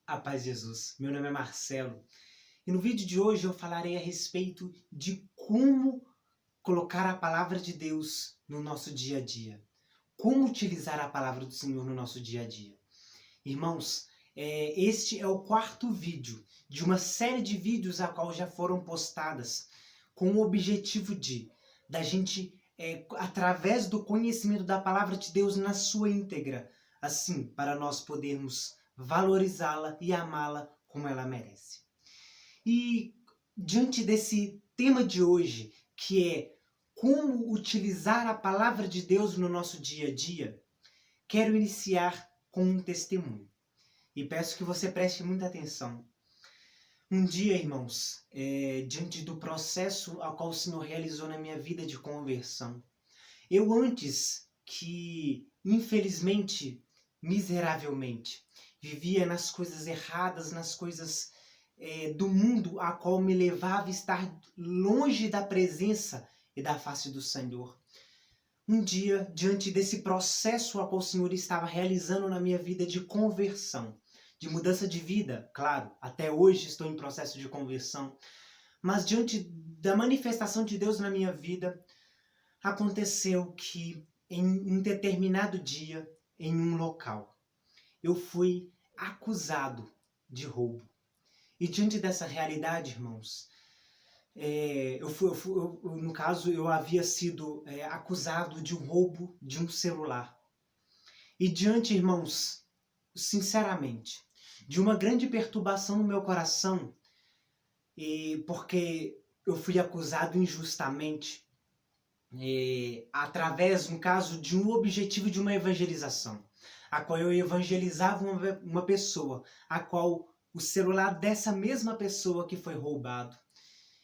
A paz de Jesus, meu nome é Marcelo e no vídeo de hoje eu falarei a respeito de como colocar a palavra de Deus no nosso dia a dia. Como utilizar a palavra do Senhor no nosso dia a dia. Irmãos, este é o quarto vídeo de uma série de vídeos a qual já foram postadas com o objetivo da gente, através do conhecimento da palavra de Deus na sua íntegra, assim, para nós podermos valorizá-la e amá-la como ela merece. E diante desse tema de hoje, que é como utilizar a palavra de Deus no nosso dia a dia, quero iniciar com um testemunho. E peço que você preste muita atenção. Um dia, irmãos, diante do processo ao qual o Senhor realizou na minha vida de conversão, eu antes que, infelizmente, miseravelmente, vivia nas coisas erradas, nas coisas do mundo, a qual me levava a estar longe da presença e da face do Senhor. Um dia, diante desse processo a qual o Senhor estava realizando na minha vida de conversão, de mudança de vida, claro, até hoje estou em processo de conversão, mas diante da manifestação de Deus na minha vida, aconteceu que em um determinado dia, em um local, eu fui acusado de roubo. E diante dessa realidade, irmãos, no caso, eu havia sido acusado de um roubo de um celular. E diante, irmãos, sinceramente, de uma grande perturbação no meu coração, porque eu fui acusado injustamente, através, no caso, de um objetivo de uma evangelização, a qual eu evangelizava uma pessoa, a qual o celular dessa mesma pessoa que foi roubado.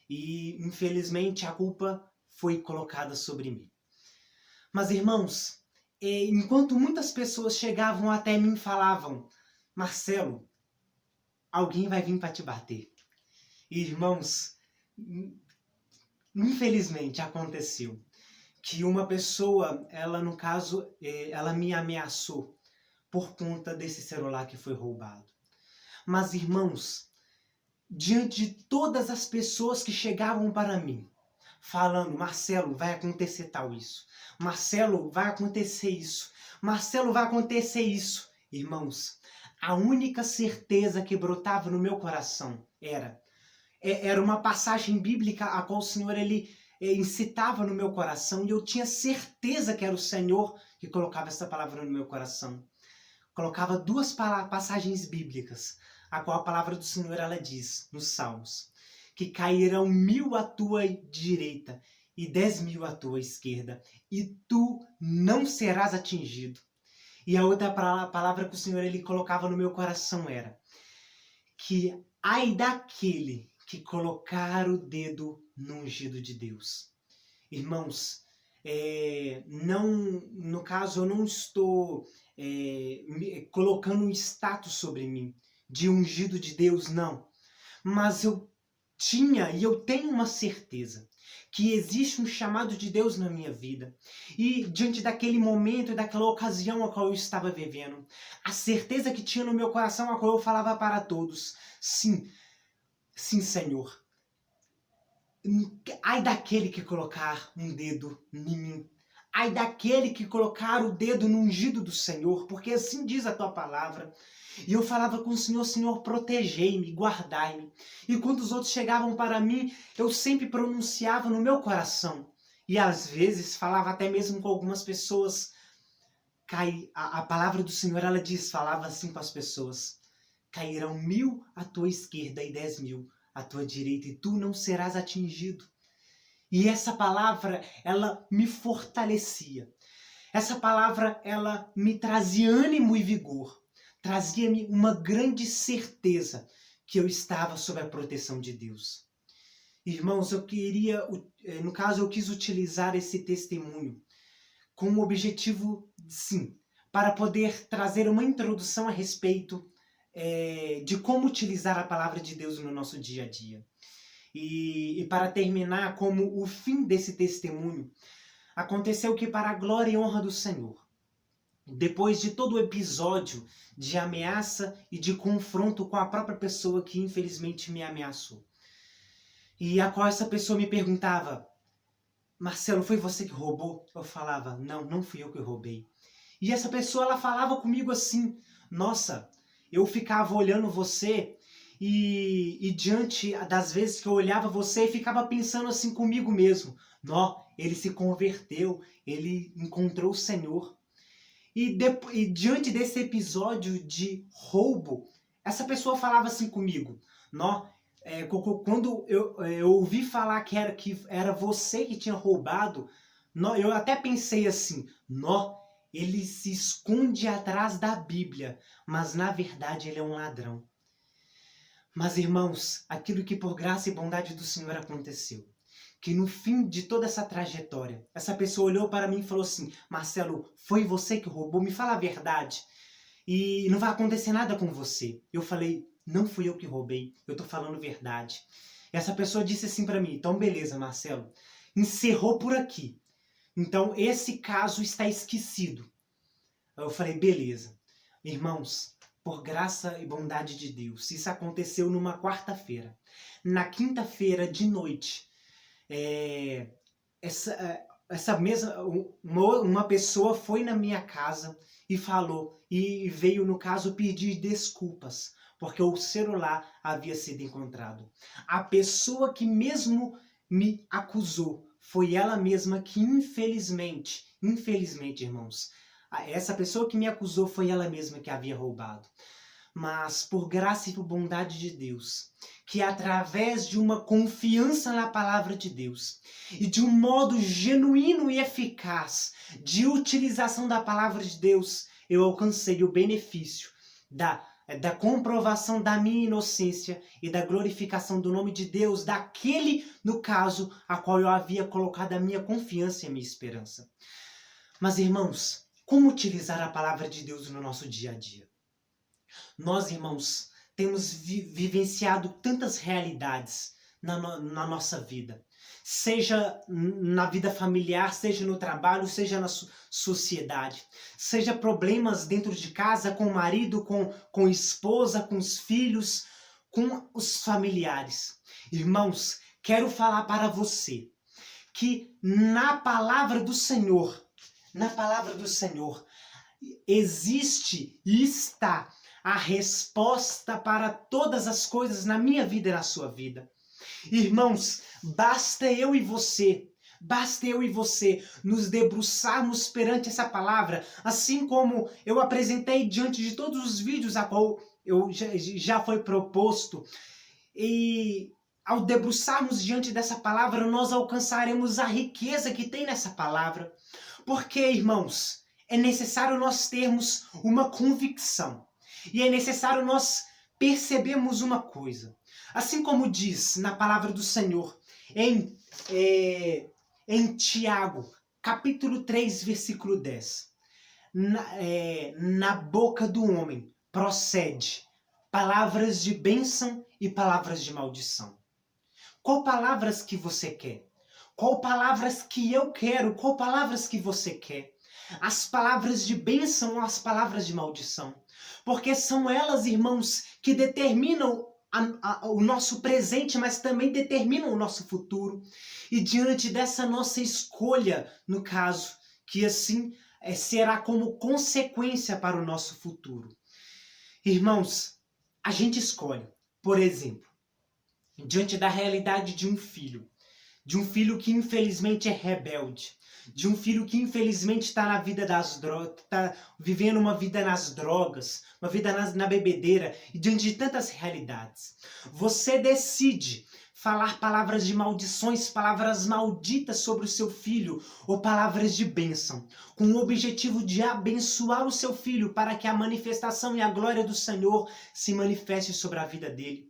E, infelizmente, a culpa foi colocada sobre mim. Mas, irmãos, enquanto muitas pessoas chegavam até mim e falavam: Marcelo, alguém vai vir para te bater. E, irmãos, infelizmente aconteceu que uma pessoa, ela no caso, ela me ameaçou por conta desse celular que foi roubado. Mas, irmãos, diante de todas as pessoas que chegavam para mim, falando: Marcelo, vai acontecer tal isso. Marcelo, vai acontecer isso. Marcelo, vai acontecer isso. Irmãos, a única certeza que brotava no meu coração era uma passagem bíblica a qual o Senhor ele incitava no meu coração, e eu tinha certeza que era o Senhor que colocava essa palavra no meu coração. Colocava duas passagens bíblicas, a qual a palavra do Senhor ela diz, nos Salmos, que cairão 1000 à tua direita e 10.000 à tua esquerda, e tu não serás atingido. E a outra palavra que o Senhor ele colocava no meu coração era que ai daquele que colocar o dedo no ungido de Deus. Irmãos, no caso eu não estou colocando um status sobre mim de ungido de Deus, não. Mas eu tinha e eu tenho uma certeza que existe um chamado de Deus na minha vida. E diante daquele momento e daquela ocasião a qual eu estava vivendo, a certeza que tinha no meu coração, a qual eu falava para todos: sim, sim, Senhor. Ai daquele que colocar um dedo em mim. Ai daquele que colocar o dedo no ungido do Senhor, porque assim diz a tua palavra. E eu falava com o Senhor: Senhor, protegei-me, guardai-me. E quando os outros chegavam para mim, eu sempre pronunciava no meu coração. E às vezes falava até mesmo com algumas pessoas. A palavra do Senhor, ela diz, falava assim com as pessoas: cairão 1000 à tua esquerda e 10.000 à tua direita, e tu não serás atingido. E essa palavra, ela me fortalecia. Essa palavra, ela me trazia ânimo e vigor. Trazia-me uma grande certeza que eu estava sob a proteção de Deus. Irmãos, no caso, eu quis utilizar esse testemunho com o objetivo, sim, para poder trazer uma introdução a respeito de como utilizar a palavra de Deus no nosso dia a dia. E para terminar, como o fim desse testemunho, aconteceu que, para a glória e honra do Senhor, depois de todo o episódio de ameaça e de confronto com a própria pessoa que infelizmente me ameaçou. E a qual essa pessoa me perguntava: Marcelo, foi você que roubou? Eu falava: não, não fui eu que roubei. E essa pessoa, ela falava comigo assim: nossa, eu ficava olhando você e diante das vezes que eu olhava você, ficava pensando assim comigo mesmo: nó, ele se converteu, ele encontrou o Senhor. E diante desse episódio de roubo, essa pessoa falava assim comigo: nó, quando eu ouvi falar que era você que tinha roubado, nó, eu até pensei assim: nó, ele se esconde atrás da Bíblia, mas na verdade ele é um ladrão. Mas irmãos, aquilo que por graça e bondade do Senhor aconteceu, que no fim de toda essa trajetória, essa pessoa olhou para mim e falou assim: Marcelo, foi você que roubou? Me fala a verdade. E não vai acontecer nada com você. Eu falei: não fui eu que roubei, eu tô falando verdade. E essa pessoa disse assim para mim: então beleza, Marcelo, encerrou por aqui. Então esse caso está esquecido. Eu falei: beleza. Irmãos, por graça e bondade de Deus, isso aconteceu numa quarta-feira. Na quinta-feira de noite, uma pessoa foi na minha casa e falou, e veio no caso pedir desculpas, porque o celular havia sido encontrado. A pessoa que mesmo me acusou foi ela mesma que infelizmente, irmãos, essa pessoa que me acusou foi ela mesma que havia roubado. Mas por graça e por bondade de Deus, que através de uma confiança na palavra de Deus e de um modo genuíno e eficaz de utilização da palavra de Deus, eu alcancei o benefício da comprovação da minha inocência e da glorificação do nome de Deus, daquele, no caso, a qual eu havia colocado a minha confiança e a minha esperança. Mas, irmãos, como utilizar a palavra de Deus no nosso dia a dia? Nós, irmãos, temos vivenciado tantas realidades na nossa vida. Seja na vida familiar, seja no trabalho, seja na sociedade. Seja problemas dentro de casa, com o marido, com a esposa, com os filhos, com os familiares. Irmãos, quero falar para você que na palavra do Senhor, existe e está a resposta para todas as coisas na minha vida e na sua vida. Irmãos, basta eu e você nos debruçarmos perante essa palavra, assim como eu apresentei diante de todos os vídeos a qual eu já foi proposto. E ao debruçarmos diante dessa palavra, nós alcançaremos a riqueza que tem nessa palavra. Porque, irmãos, é necessário nós termos uma convicção. E é necessário nós percebermos uma coisa. Assim como diz na palavra do Senhor, em Tiago, capítulo 3, versículo 10. Na boca do homem procede palavras de bênção e palavras de maldição. Qual palavras que você quer? Qual palavras que eu quero? Qual palavras que você quer? As palavras de bênção ou as palavras de maldição? Porque são elas, irmãos, que determinam o nosso presente, mas também determinam o nosso futuro. E diante dessa nossa escolha, no caso, que assim será como consequência para o nosso futuro. Irmãos, a gente escolhe, por exemplo, diante da realidade de um filho que infelizmente é rebelde, de um filho que infelizmente está na vida das drogas, está vivendo uma vida nas drogas, uma vida na bebedeira, e diante de tantas realidades, você decide falar palavras de maldições, palavras malditas sobre o seu filho, ou palavras de bênção, com o objetivo de abençoar o seu filho, para que a manifestação e a glória do Senhor se manifeste sobre a vida dele.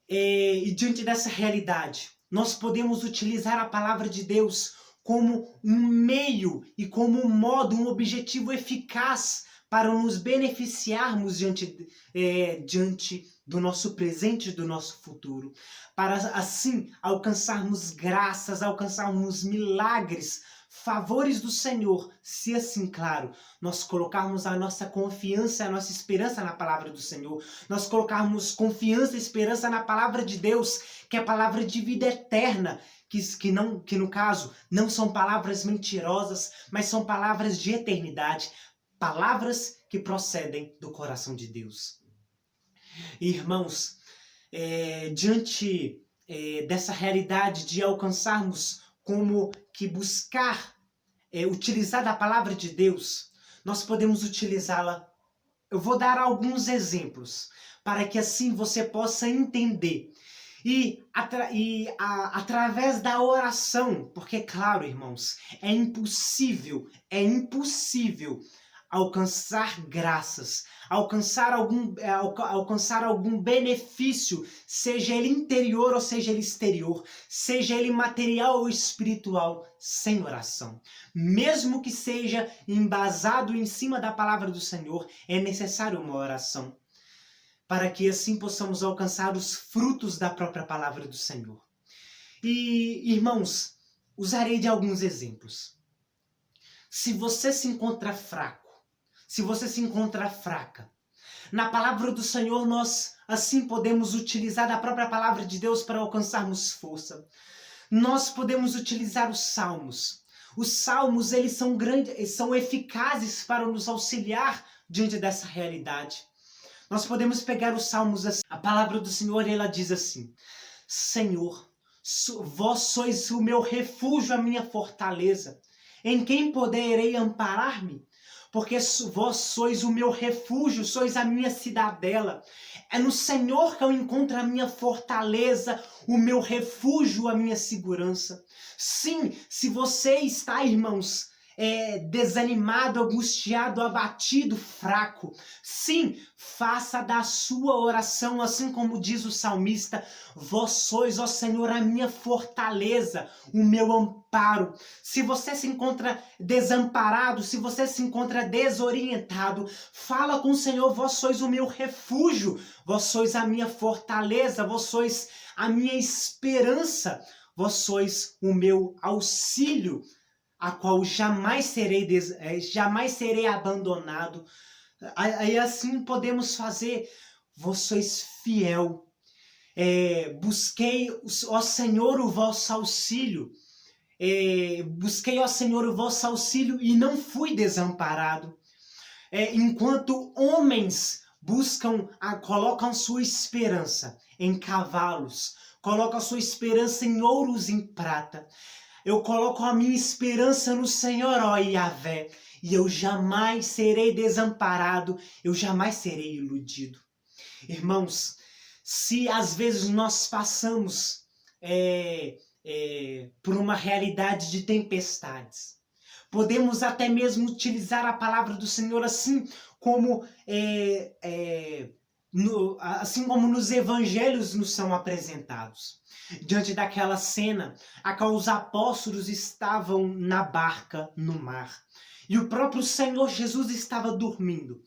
E diante dessa realidade, nós podemos utilizar a palavra de Deus como um meio e como um modo, um objetivo eficaz para nos beneficiarmos diante do nosso presente e do nosso futuro. Para assim alcançarmos graças, alcançarmos milagres, favores do Senhor, se assim, claro, nós colocarmos a nossa confiança, a nossa esperança na palavra do Senhor, nós colocarmos confiança e esperança na palavra de Deus, que é a palavra de vida eterna, que no caso não são palavras mentirosas, mas são palavras de eternidade, palavras que procedem do coração de Deus. Irmãos, diante dessa realidade de alcançarmos como que buscar utilizar da palavra de Deus, nós podemos utilizá-la. Eu vou dar alguns exemplos para que assim você possa entender. Através da oração, porque claro, irmãos, é impossível alcançar graças, alcançar algum benefício, seja ele interior ou seja ele exterior, seja ele material ou espiritual, sem oração. Mesmo que seja embasado em cima da palavra do Senhor, é necessário uma oração, para que assim possamos alcançar os frutos da própria palavra do Senhor. E, irmãos, usarei de alguns exemplos. Se você se encontra fraco, se você se encontra fraca, na palavra do Senhor nós assim podemos utilizar da própria palavra de Deus para alcançarmos força. Nós podemos utilizar os salmos. Os salmos, eles são eficazes para nos auxiliar diante dessa realidade. Nós podemos pegar os salmos assim. A palavra do Senhor, ela diz assim: Senhor, vós sois o meu refúgio, a minha fortaleza. Em quem poderei amparar-me? Porque vós sois o meu refúgio, sois a minha cidadela. É no Senhor que eu encontro a minha fortaleza, o meu refúgio, a minha segurança. Sim, se você está, irmãos, desanimado, angustiado, abatido, fraco, sim, faça da sua oração, assim como diz o salmista: vós sois, ó Senhor, a minha fortaleza, o meu amparo. Se você se encontra desamparado, se você se encontra desorientado, fala com o Senhor: vós sois o meu refúgio, vós sois a minha fortaleza, vós sois a minha esperança, vós sois o meu auxílio, a qual jamais serei abandonado. Aí assim podemos fazer: vós sois fiel. Busquei, ó Senhor, o vosso auxílio. Busquei, ó Senhor, o vosso auxílio e não fui desamparado. Enquanto homens colocam sua esperança em cavalos, colocam sua esperança em ouros e em prata, eu coloco a minha esperança no Senhor, ó Yahvé, e eu jamais serei desamparado, eu jamais serei iludido. Irmãos, se às vezes nós passamos por uma realidade de tempestades, podemos até mesmo utilizar a palavra do Senhor assim como nos evangelhos nos são apresentados. Diante daquela cena, a qual os apóstolos estavam na barca no mar, e o próprio Senhor Jesus estava dormindo.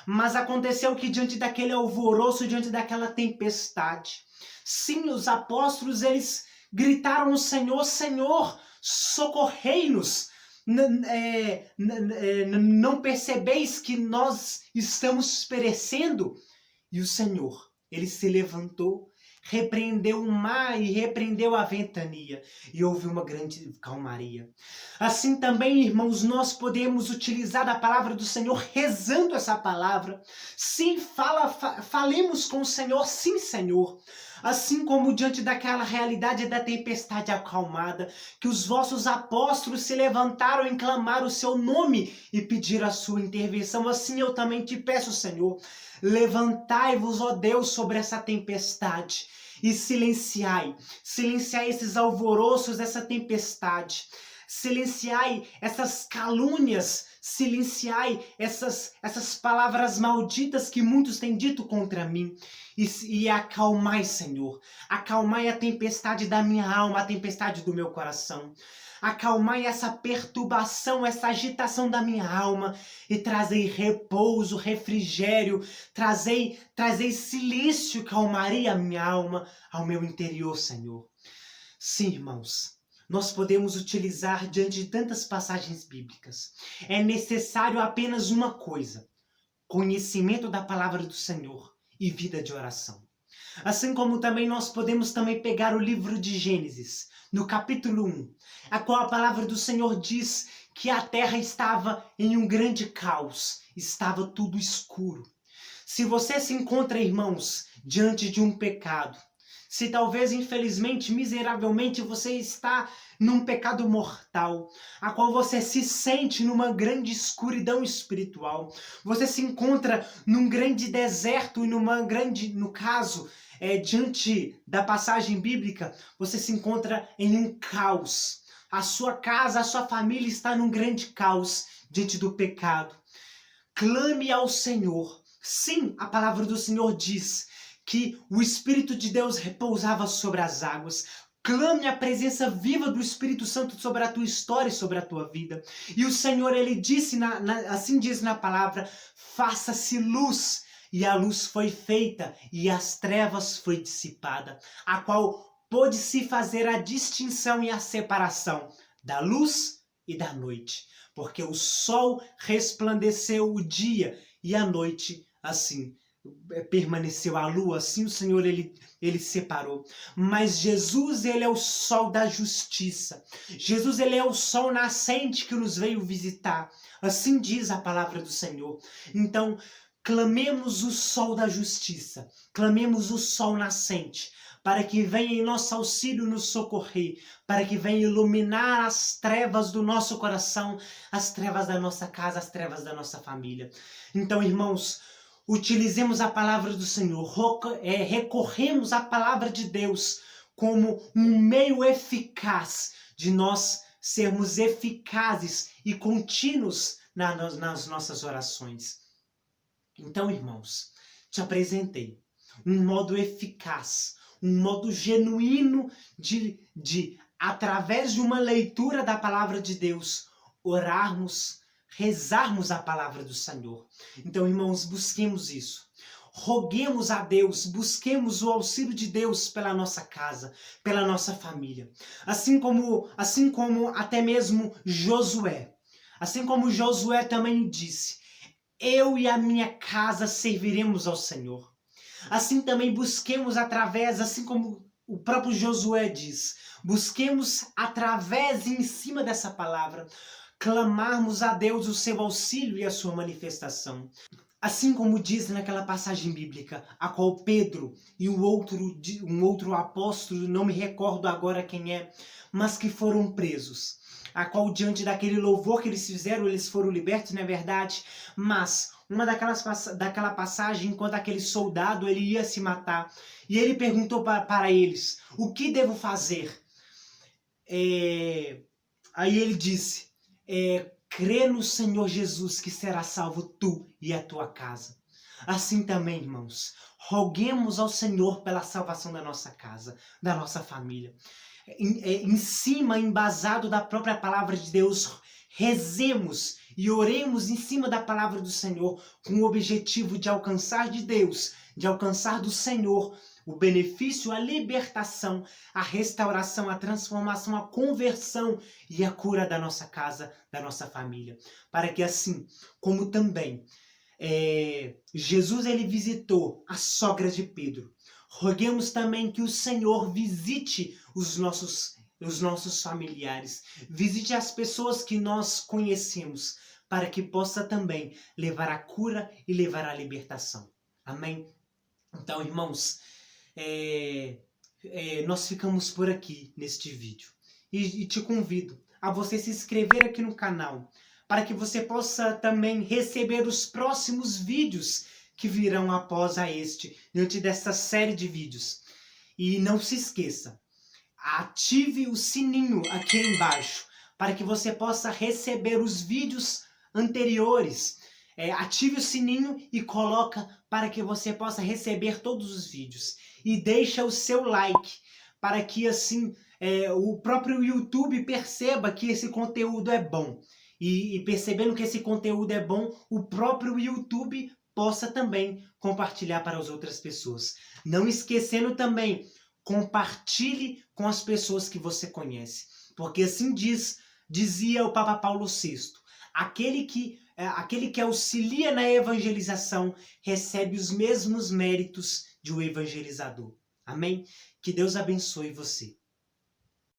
Mas aconteceu que diante daquele alvoroço, diante daquela tempestade, sim, os apóstolos, eles gritaram ao Senhor: Senhor, socorrei-nos! Não percebeis que nós estamos perecendo? E o Senhor, ele se levantou, repreendeu o mar e repreendeu a ventania, e houve uma grande calmaria. Assim também, irmãos, nós podemos utilizar a palavra do Senhor rezando essa palavra. Sim, falemos com o Senhor: sim, Senhor. Assim como diante daquela realidade da tempestade acalmada, que os vossos apóstolos se levantaram em clamar o seu nome e pedir a sua intervenção, assim eu também te peço, Senhor, levantai-vos, ó Deus, sobre essa tempestade e silenciai esses alvoroços dessa tempestade, silenciai essas calúnias, silenciai essas palavras malditas que muitos têm dito contra mim, e acalmai, Senhor, acalmai a tempestade da minha alma, a tempestade do meu coração. Acalmai essa perturbação, essa agitação da minha alma e trazei repouso, refrigério, trazei silêncio, calmaria a minha alma, ao meu interior, Senhor. Sim, irmãos, nós podemos utilizar diante de tantas passagens bíblicas. É necessário apenas uma coisa: conhecimento da palavra do Senhor e vida de oração. Assim como também nós podemos também pegar o livro de Gênesis, no capítulo 1, a qual a palavra do Senhor diz que a terra estava em um grande caos, estava tudo escuro. Se você se encontra, irmãos, diante de um pecado, se talvez, infelizmente, miseravelmente, você está num pecado mortal, a qual você se sente numa grande escuridão espiritual, você se encontra num grande deserto e no caso, diante da passagem bíblica, você se encontra em um caos. A sua casa, a sua família está num grande caos diante do pecado. Clame ao Senhor. Sim, a palavra do Senhor diz que o Espírito de Deus repousava sobre as águas. Clame a presença viva do Espírito Santo sobre a tua história e sobre a tua vida. E o Senhor, ele disse, assim diz na palavra, faça-se luz. E a luz foi feita e as trevas foi dissipada, a qual pôde-se fazer a distinção e a separação da luz e da noite. Porque o sol resplandeceu o dia e a noite assim permaneceu a lua, assim o Senhor ele separou. Mas Jesus, ele é o sol da justiça. Jesus, ele é o sol nascente que nos veio visitar. Assim diz a palavra do Senhor. Então, clamemos o sol da justiça, clamemos o sol nascente, para que venha em nosso auxílio nos socorrer, para que venha iluminar as trevas do nosso coração, as trevas da nossa casa, as trevas da nossa família. Então, irmãos, utilizemos a palavra do Senhor, recorremos à palavra de Deus como um meio eficaz de nós sermos eficazes e contínuos nas nossas orações. Então, irmãos, te apresentei um modo eficaz, um modo genuíno de através de uma leitura da palavra de Deus, orarmos, rezarmos a palavra do Senhor. Então, irmãos, busquemos isso. Roguemos a Deus, busquemos o auxílio de Deus pela nossa casa, pela nossa família. Assim como até mesmo Josué. Assim como Josué também disse: eu e a minha casa serviremos ao Senhor. Assim também busquemos através, assim como o próprio Josué diz, busquemos através e em cima dessa palavra, clamarmos a Deus o seu auxílio e a sua manifestação. Assim como diz naquela passagem bíblica, a qual Pedro e um outro apóstolo, não me recordo agora quem é, mas que foram presos, a qual diante daquele louvor que eles fizeram, eles foram libertos, não é verdade? Mas uma daquela passagem, enquanto aquele soldado ele ia se matar, e ele perguntou para eles: o que devo fazer? Aí ele disse: crê no Senhor Jesus que será salvo tu e a tua casa. Assim também, irmãos, roguemos ao Senhor pela salvação da nossa casa, da nossa família. Em cima, embasado da própria palavra de Deus, rezemos e oremos em cima da palavra do Senhor, com o objetivo de alcançar de Deus, de alcançar do Senhor o benefício, a libertação, a restauração, a transformação, a conversão e a cura da nossa casa, da nossa família. Para que assim, como também Jesus ele visitou a sogra de Pedro, roguemos também que o Senhor visite os nossos familiares, visite as pessoas que nós conhecemos, para que possa também levar a cura e levar a libertação. Amém? Então, irmãos, nós ficamos por aqui neste vídeo. E te convido a você se inscrever aqui no canal, para que você possa também receber os próximos vídeos que virão após este, diante desta série de vídeos. E não se esqueça, ative o sininho aqui embaixo, para que você possa receber os vídeos anteriores. Ative o sininho e coloca para que você possa receber todos os vídeos. E deixa o seu like, para que assim o próprio YouTube perceba que esse conteúdo é bom. E percebendo que esse conteúdo é bom, o próprio YouTube possa também compartilhar para as outras pessoas. Não esquecendo também, compartilhe com as pessoas que você conhece. Porque assim dizia o Papa Paulo VI, aquele que auxilia na evangelização recebe os mesmos méritos de um evangelizador. Amém? Que Deus abençoe você.